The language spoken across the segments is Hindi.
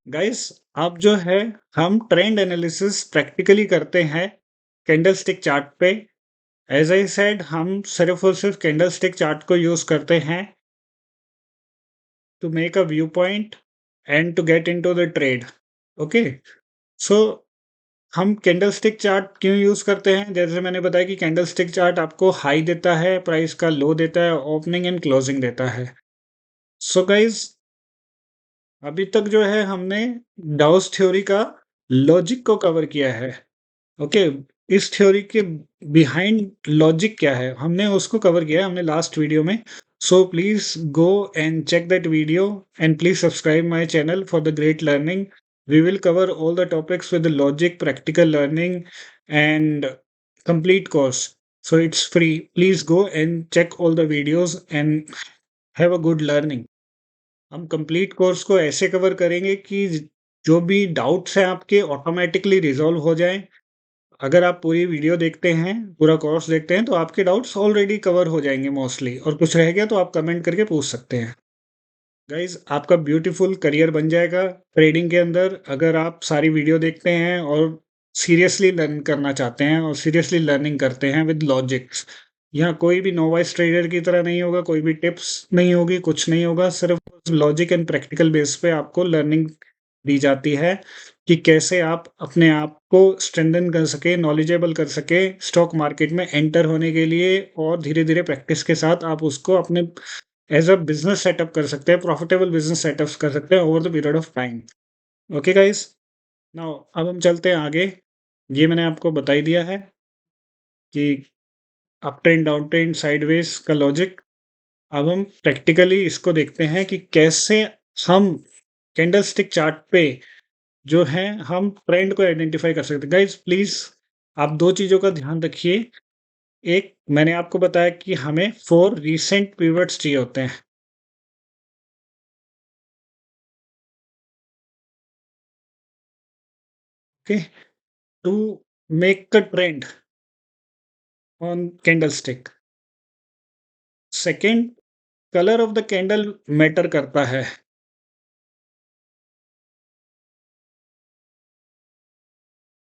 गाइस अब जो है हम ट्रेंड एनालिसिस प्रैक्टिकली करते हैं कैंडलस्टिक चार्ट पे। एज आई सेड हम सिर्फ और सिर्फ कैंडलस्टिक चार्ट को यूज करते हैं to make a viewpoint and to get into the trade. Okay, so हम कैंडलस्टिक चार्ट क्यों यूज करते हैं? जैसे मैंने बताया कि कैंडलस्टिक चार्ट आपको हाई देता है, प्राइस का लो देता है, ओपनिंग एंड क्लोजिंग देता है। सो गाइस अभी तक जो है हमने डाउस थ्योरी का लॉजिक को कवर किया है। ओके, इस थ्योरी के बिहाइंड लॉजिक क्या है हमने उसको कवर किया है हमने लास्ट वीडियो में। So please go and check that video and please subscribe my channel for the great learning. We will cover all the topics with logic, practical learning and complete course. So it's free. Please go and check all the videos and have a good learning. हम कंप्लीट कोर्स को ऐसे कवर करेंगे कि जो भी डाउट्स हैं आपके ऑटोमेटिकली रिजॉल्व हो जाएं। अगर आप पूरी वीडियो देखते हैं, पूरा कोर्स देखते हैं, तो आपके डाउट्स ऑलरेडी कवर हो जाएंगे मोस्टली, और कुछ रह गया तो आप कमेंट करके पूछ सकते हैं। गाइज आपका ब्यूटीफुल करियर बन जाएगा ट्रेडिंग के अंदर अगर आप सारी वीडियो देखते हैं और सीरियसली लर्न करना चाहते हैं और सीरियसली लर्निंग करते हैं विद लॉजिक्स। यहाँ कोई भी नोवाइस ट्रेडर की तरह नहीं होगा, कोई भी टिप्स नहीं होगी, कुछ नहीं होगा, सिर्फ लॉजिक एंड प्रैक्टिकल बेस पे आपको लर्निंग दी जाती है कि कैसे आप अपने आप को स्ट्रेंथन कर सके, नॉलेजेबल कर सके स्टॉक मार्केट में एंटर होने के लिए, और धीरे धीरे प्रैक्टिस के साथ आप उसको अपने एज अ बिजनेस सेटअप कर सकते हैं, प्रॉफिटेबल बिजनेस सेटअप्स कर सकते हैं over the period of time. Okay guys, now अब हम चलते हैं आगे। ये मैंने आपको बता ही दिया है कि up trend, down trend, sideways का लॉजिक। अब हम प्रैक्टिकली इसको देखते हैं कि कैसे हम कैंडलस्टिक चार्ट पे जो है हम ट्रेंड को आइडेंटिफाई कर सकते हैं। गाइस प्लीज आप दो चीजों का ध्यान रखिए। एक, मैंने आपको बताया कि हमें 4 रीसेंट पिवट्स चाहिए होते हैं। Okay, to make a trend on candlestick. Second, colour of the candle matter करता है।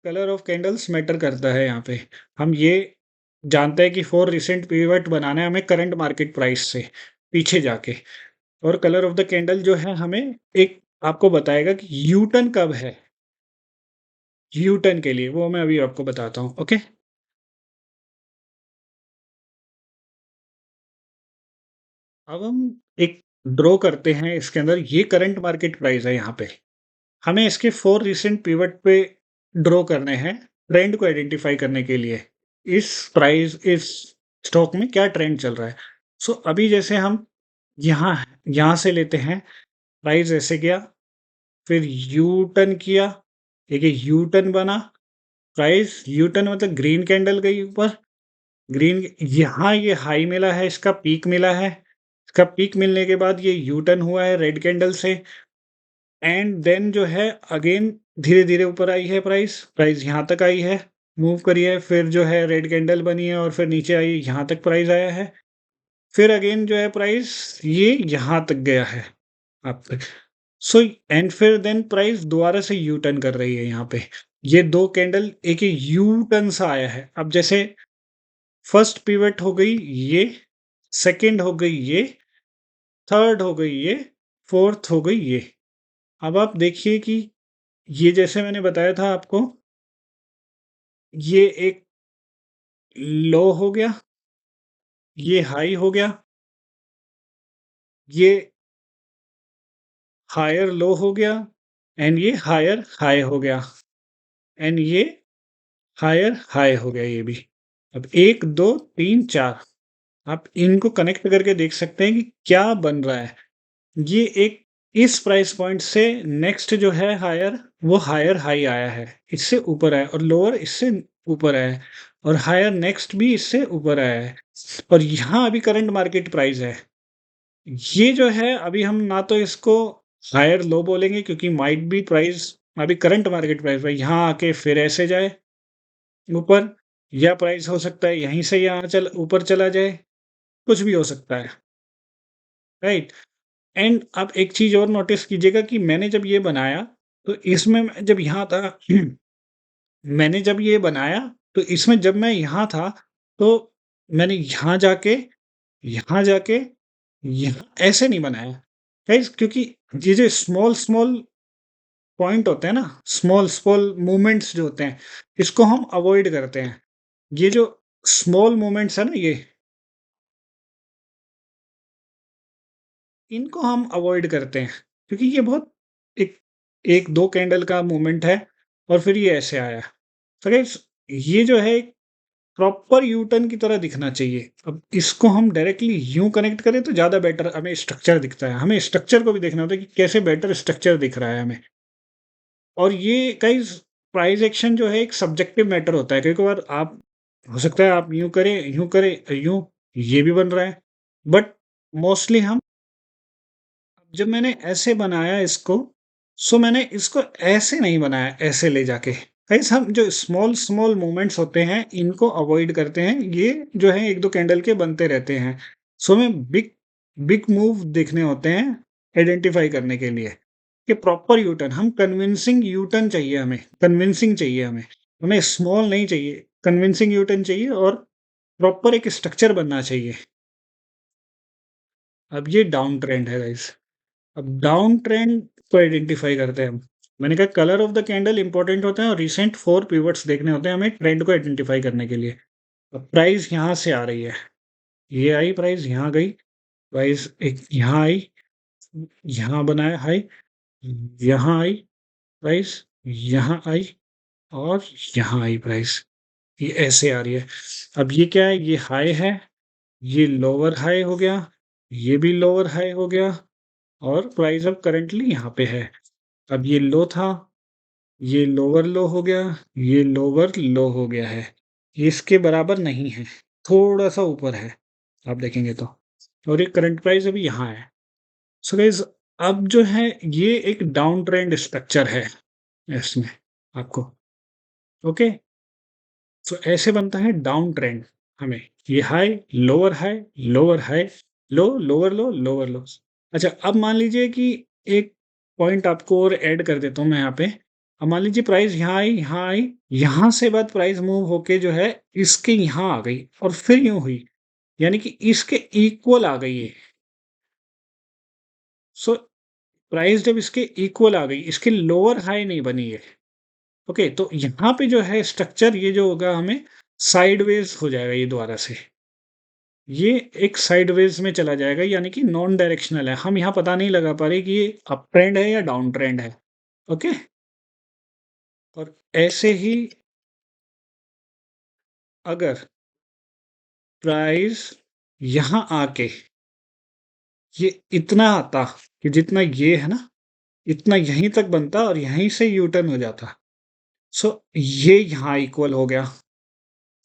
कलर ऑफ कैंडल्स मैटर करता है यहाँ पे। हम ये जानते हैं कि 4 रिसेंट पिवट बनाना है हमें करंट मार्केट प्राइस से पीछे जाके, और कलर ऑफ द कैंडल जो है हमें एक आपको बताएगा कि यू टर्न कब है। यू टर्न के लिए वो मैं अभी आपको बताता हूँ। ओके, अब हम एक ड्रॉ करते हैं इसके अंदर। ये करंट मार्केट प्राइस है यहाँ पे। हमें इसके 4 रिसेंट पिवट पे ड्रॉ करने हैं ट्रेंड को आइडेंटिफाई करने के लिए। इस प्राइस, इस स्टॉक में क्या ट्रेंड चल रहा है। सो अभी जैसे हम यहाँ यहाँ से लेते हैं, प्राइस ऐसे गया, फिर यू टर्न किया, एक यू टर्न बना, प्राइस यू टर्न मतलब ग्रीन कैंडल गई ऊपर, ग्रीन, यहाँ ये हाई मिला है, इसका पीक मिला है, इसका पीक मिलने के बाद ये यू टर्न हुआ है रेड कैंडल से, एंड देन जो है अगेन धीरे धीरे ऊपर आई है प्राइस, प्राइस यहाँ तक आई है, मूव करी है, फिर जो है रेड कैंडल बनी है और फिर नीचे आई, यहाँ तक प्राइस आया है, फिर अगेन जो है प्राइस ये यहाँ तक गया है आप तक। सो एंड फिर देन प्राइस दोबारा से यू टर्न कर रही है यहाँ पे। ये दो कैंडल एक यू टर्न सा आया है। अब जैसे फर्स्ट पिवट हो गई ये, सेकंड हो गई ये, थर्ड हो गई ये, फोर्थ हो गई ये। अब आप देखिए कि ये जैसे मैंने बताया था आपको, ये एक लो हो गया, ये हाई हो गया, ये हायर लो हो गया, एंड ये हायर हाई हो गया, एंड ये हायर हाई हो गया ये भी। अब 1 2 3 4 आप इनको कनेक्ट करके देख सकते हैं कि क्या बन रहा है। ये एक इस प्राइस पॉइंट से नेक्स्ट जो है हायर, वो हायर हाई आया है, इससे ऊपर आया, और लोअर इससे ऊपर आया है, और हायर नेक्स्ट भी इससे ऊपर आया है, और यहाँ अभी करंट मार्केट प्राइस है। ये जो है अभी हम ना तो इसको हायर लो बोलेंगे क्योंकि माइट बी प्राइस अभी करंट मार्केट प्राइस है यहाँ आके फिर ऐसे जाए ऊपर, या प्राइस हो सकता है यहीं से यहाँ चल ऊपर चला जाए, कुछ भी हो सकता है, राइट। एंड आप एक चीज और नोटिस कीजिएगा कि मैंने जब ये बनाया तो इसमें मैं जब यहाँ था मैंने जब ये बनाया, तो इसमें जब मैं यहाँ था, तो मैंने यहाँ जाके, यहाँ ऐसे नहीं बनाया। गाइस क्योंकि ये जो स्मॉल-स्मॉल पॉइंट होते हैं ना, स्मॉल-स्मॉल मूवमेंट्स जो होते हैं, इसको हम अवॉइड करते हैं। ये जो स्मॉल मूवमेंट्स है ना ये, इनको हम अवॉइड करते हैं, क्योंकि ये बहुत एक 1-2 कैंडल का मूवमेंट है और फिर ये ऐसे आया। तो गाइस ये जो है प्रॉपर यू टर्न की तरह दिखना चाहिए। अब इसको हम डायरेक्टली यूँ कनेक्ट करें तो ज़्यादा बेटर हमें स्ट्रक्चर दिखता है। हमें स्ट्रक्चर को भी देखना होता है कि कैसे बेटर स्ट्रक्चर दिख रहा है हमें। और ये गाइज़ प्राइस एक्शन जो है एक सब्जेक्टिव मैटर होता है। कई-कभार आप हो सकता है आप यूँ करें, यूँ, ये भी बन रहा है। बट मोस्टली हम जब मैंने ऐसे बनाया इसको, सो मैंने इसको ऐसे नहीं बनाया, ऐसे ले जाके। गाइस हम जो स्मॉल-स्मॉल मूवमेंट्स होते हैं, इनको अवॉइड करते हैं। ये जो है 1-2 कैंडल के बनते रहते हैं। सो हमें बिग बिग मूव देखने होते हैं, आइडेंटिफ़ाई करने के लिए। कि प्रॉपर यू टर्न, हम कन्विंसिंग यू टर्न चाहिए हमें, कन्विंसिंग चाहिए हमें। हमें स्मॉल नहीं चाहिए, कन्विंसिंग यू टर्न चाहिए और प्रॉपर एक स्ट्रक्चर बनना चाहिए। अब ये डाउन ट्रेंड है गाइस। अब डाउन ट्रेंड को आइडेंटिफाई करते हैं हम। मैंने कहा colour of the candle important होता है और रिसेंट 4 पिवट्स देखने होते हैं हमें ट्रेंड को आइडेंटिफाई करने के लिए। अब प्राइस यहाँ से आ रही है, ये आई प्राइस, यहाँ गई, प्राइस एक यहाँ आई, यहाँ बनाया हाई, यहाँ आई प्राइस, यहाँ आई और यहाँ आई प्राइस। ये ऐसे आ रही है। अब ये क्या है? ये हाई है, ये लोअर हाई हो गया, ये भी लोअर हाई हो गया और प्राइस अब करंटली यहाँ पे है। अब ये लो था, ये लोअर लो हो गया, ये लोअर लो हो गया है। ये इसके बराबर नहीं है, थोड़ा-सा ऊपर है, आप देखेंगे तो। और ये करंट प्राइस अभी यहाँ है। सो गाइज़ अब जो है ये एक डाउन ट्रेंड स्ट्रक्चर है इसमें आपको, ओके? सो ऐसे बनता है डाउन ट्रेंड हमें। ये हाई, लोअर हाई, लो, लोअर लो। अच्छा अब मान लीजिए कि एक पॉइंट आपको और ऐड कर देता हूँ मैं यहाँ पे। अब मान लीजिए प्राइस यहाँ आई, यहाँ से बाद प्राइस मूव होके जो है इसके यहाँ आ गई और फिर यूँ हुई। यानी कि इसके इक्वल आ गई ये। सो प्राइस जब इसके इक्वल आ गई, इसके लोअर हाई नहीं बनी है। ओके, तो यहाँ पे जो है स्ट्रक्चर ये जो होगा हमें साइडवेज हो जाएगा ये दोबारा से। ये एक साइडवेज में चला जाएगा यानी कि नॉन डायरेक्शनल है। हम यहाँ पता नहीं लगा पा रहे कि ये अप ट्रेंड है या डाउन ट्रेंड है। ओके? और ऐसे ही अगर प्राइस यहाँ आके ये इतना आता कि जितना ये है ना, इतना यहीं तक बनता और यहीं से यू टर्न हो जाता। सो ये यहाँ इक्वल हो गया।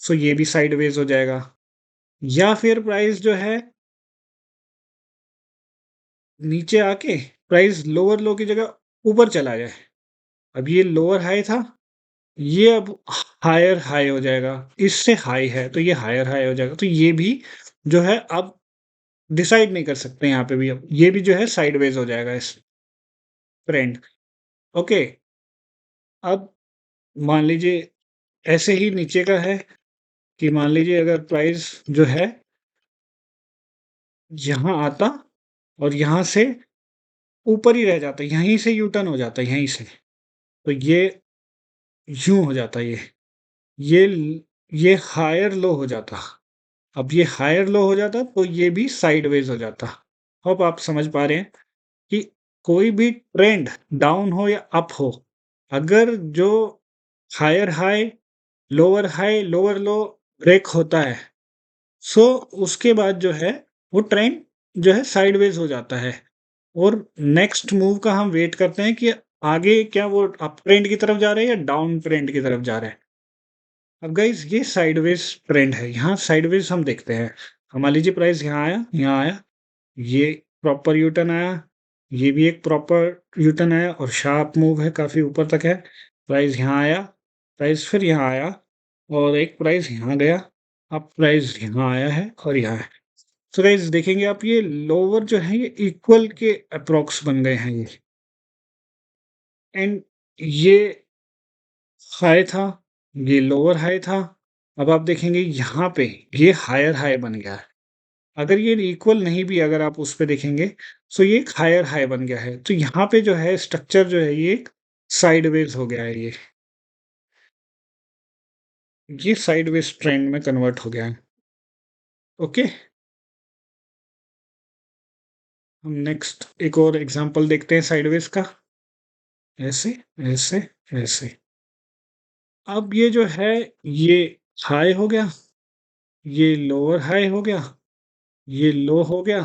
सो ये भी साइडवेज हो जाएगा। या फिर प्राइस जो है नीचे आके प्राइस लोअर लो की जगह ऊपर चला जाए। अब ये लोअर हाई था, ये अब हायर हाई हो जाएगा। इससे हाई है तो ये हायर हाई हो जाएगा। तो ये भी जो है आप डिसाइड नहीं कर सकते यहाँ पे भी अब। ये भी जो है साइडवेज हो जाएगा इस ट्रेंड। ओके, अब मान लीजिए ऐसे ही नीचे का है कि मान लीजिए अगर प्राइस जो है यहाँ आता और यहाँ से ऊपर ही रह जाता, यहीं से यू टर्न हो जाता, यहीं से। तो ये यूँ हो जाता ये। ये ल ये हायर लो हो जाता। अब ये हायर लो हो जाता तो ये भी साइडवेज हो जाता। होप आप समझ पा रहे हैं कि कोई भी ट्रेंड डाउन हो या अप हो, अगर जो higher high, lower low break होता है, सो उसके बाद जो है वो ट्रेंड जो है साइडवेज हो जाता है और नेक्स्ट मूव का हम वेट करते हैं कि आगे क्या वो अप ट्रेंड की तरफ जा रहा है या डाउन ट्रेंड की तरफ जा रहा है। अब गाइस ये साइडवेज ट्रेंड है, यहाँ साइडवेज हम देखते हैं। मान लीजिए प्राइस यहाँ आया, ये प्रॉपर यू टर्न आया, ये भी एक प्रॉपर यू टर्न आया और शार्प मूव है, काफ़ी ऊपर तक है। प्राइस यहाँ आया, प्राइस फिर यहाँ आया और एक प्राइस यहाँ गया, अब प्राइस यहाँ आया है और यहाँ है। तो गाइस देखेंगे आप ये लोअर जो है ये इक्वल के अप्रॉक्स बन गए हैं ये। एंड ये हाई था, ये लोअर हाई था। अब आप देखेंगे यहाँ पे ये हायर हाई बन गया है। अगर ये इक्वल नहीं भी अगर आप उस पे देखेंगे, सो ये एक हायर हाई बन गया है। तो यहाँ पे जो है स्ट्रक्चर जो है ये एक साइडवेज हो गया है ये। ये साइडवेज ट्रेंड में कन्वर्ट हो गया है। ओके? हम नेक्स्ट एक और एग्जांपल देखते हैं साइडवेज का। ऐसे, ऐसे, ऐसे। अब ये जो है ये हाई हो गया, ये लोअर हाई हो गया, ये लो हो गया,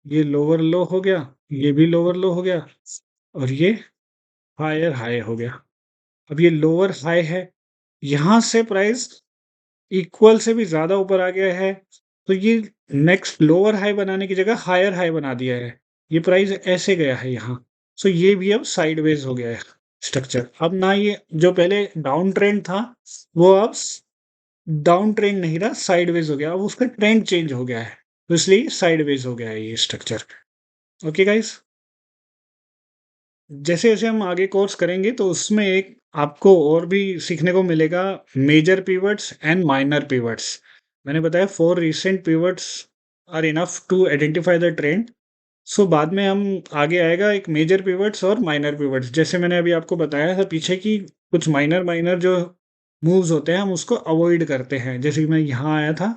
ये लोअर लो हो गया, ये भी लोअर लो हो गया और ये हायर हाई हो गया। अब ये लोअर हाई है, यहाँ से प्राइस इक्वल से भी ज़्यादा ऊपर आ गया है, तो ये नेक्स्ट लोअर हाई बनाने की जगह हायर हाई बना दिया है। ये प्राइस ऐसे गया है यहाँ, सो ये भी अब साइडवेज हो गया है स्ट्रक्चर। अब ना ये जो पहले डाउन ट्रेंड था, वो अब डाउन ट्रेंड नहीं रहा, साइडवेज हो गया। अब उसका ट्रेंड चेंज हो गया है, तो इसलिए साइडवेज हो गया है ये स्ट्रक्चर। ओके गाइस, जैसे जैसे हम आगे कोर्स करेंगे तो उसमें एक आपको और भी सीखने को मिलेगा, major pivots and minor pivots. मैंने बताया 4 recent pivots are enough to identify the trend. So बाद में हम आगे आएगा एक मेजर पिवट्स और माइनर पिवट्स। जैसे मैंने अभी आपको बताया था पीछे की कुछ माइनर माइनर जो मूव्स होते हैं हम उसको अवॉइड करते हैं। जैसे कि मैं यहाँ आया था,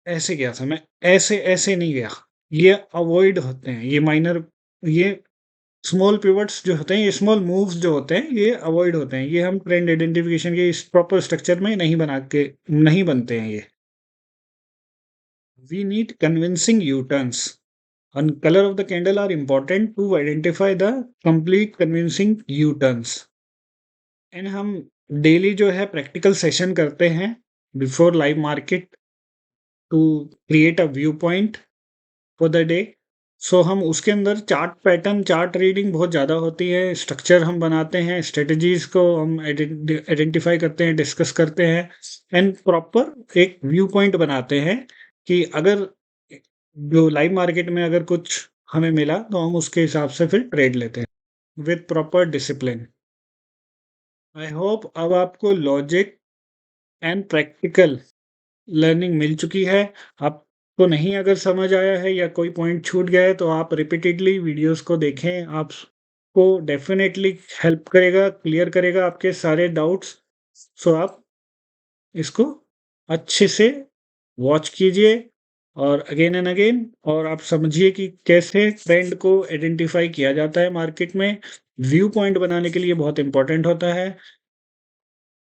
ऐसे गया था मैं, ऐसे ऐसे नहीं गया। ये अवॉइड होते हैं, ये माइनर, ये स्मॉल पिवट्स जो होते हैं, ये स्मॉल मूव्स जो होते हैं, ये अवॉइड होते हैं। ये हम ट्रेंड आइडेंटिफिकेशन के इस प्रॉपर स्ट्रक्चर में नहीं बनते हैं ये। We need convincing you turns and color of the candle are important to identify the complete convincing U-turns। And हम डेली जो है प्रैक्टिकल सेशन करते हैं before live market to create a viewpoint for the day. So हम उसके अंदर चार्ट पैटर्न, चार्ट रीडिंग बहुत ज़्यादा होती है, स्ट्रक्चर हम बनाते हैं, स्ट्रेटजीज को हम आइडेंटिफाई करते हैं, डिस्कस करते हैं एंड प्रॉपर एक व्यू पॉइंट बनाते हैं कि अगर जो लाइव मार्केट में अगर कुछ हमें मिला तो हम उसके हिसाब से फिर ट्रेड लेते हैं with proper discipline. I hope अब आपको लॉजिक एंड प्रैक्टिकल लर्निंग मिल चुकी है। आपको नहीं अगर समझ आया है या कोई पॉइंट छूट गया है तो आप रिपीटेडली वीडियोस को देखें, आपको डेफिनेटली हेल्प करेगा, क्लियर करेगा आपके सारे डाउट्स। सो आप इसको अच्छे से वॉच कीजिए और अगेन एंड अगेन, और आप समझिए कि कैसे ट्रेंड को आइडेंटिफाई किया जाता है मार्केट में। व्यू पॉइंट बनाने के लिए बहुत इंपॉर्टेंट होता है।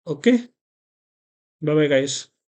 Okay, bye bye guys.